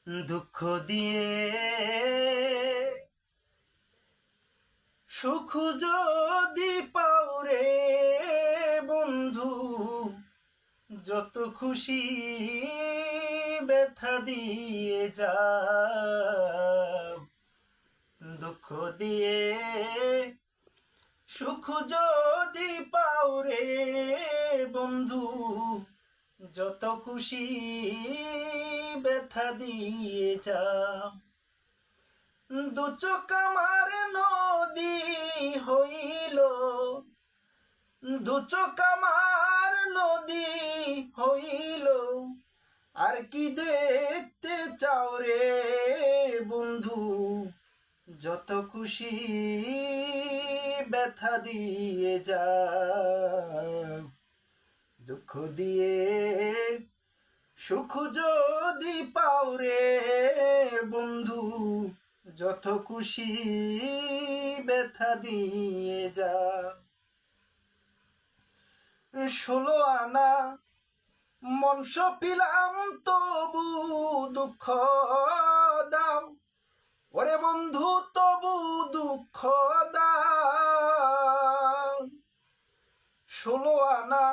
দুঃখ দিয়ে সুখ যদি পাও রে বন্ধু, যত খুশি ব্যথা দিয়ে যাও। দুঃখ দিয়ে সুখ যদি পাও রে বন্ধু, যত খুশি ব্যথা দিয়ে যাও। দু চোখ আমার নদী হইল, দু চোখ আমার নদী হইল, আর কি দেখতে চাও রে বন্ধু, যত খুশি ব্যথা দিয়ে যাও। দুঃখ দিয়ে সুখ যদি পাও রে বন্ধু, যত খুশি ব্যথা দিয়ে যাও। 16 আনা মন সপিলাম তবু দুঃখ দাও, ওরে বন্ধু তবু দুঃখ দাও। 16 আনা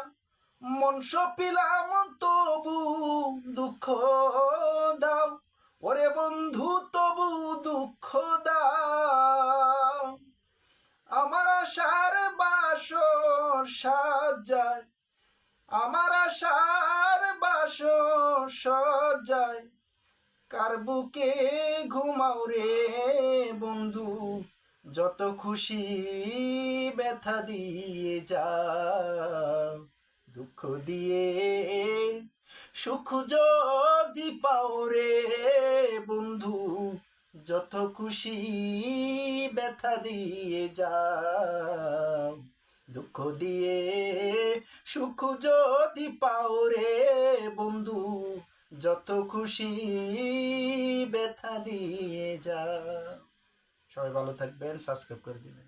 মন সপিলাম তবু দুঃখ দাও, ওরে বন্ধু তবু দুঃখ দাও। আমার আশার বাসর সাজায়, আমার আশার বাসর সাজায়, কার বুকে ঘুমাও রে বন্ধু, যত খুশি ব্যথা দিয়ে যাও। দুঃখ দিয়ে সুখ যদি পাও রে বন্ধু, যত খুশি ব্যথা দিয়ে যাও। দুঃখ দিয়ে সুখ যদি পাও রে বন্ধু, যত খুশি ব্যথা দিয়ে যাও। সবাই ভালো থাকবেন, সাবস্ক্রাইব করে দিবেন।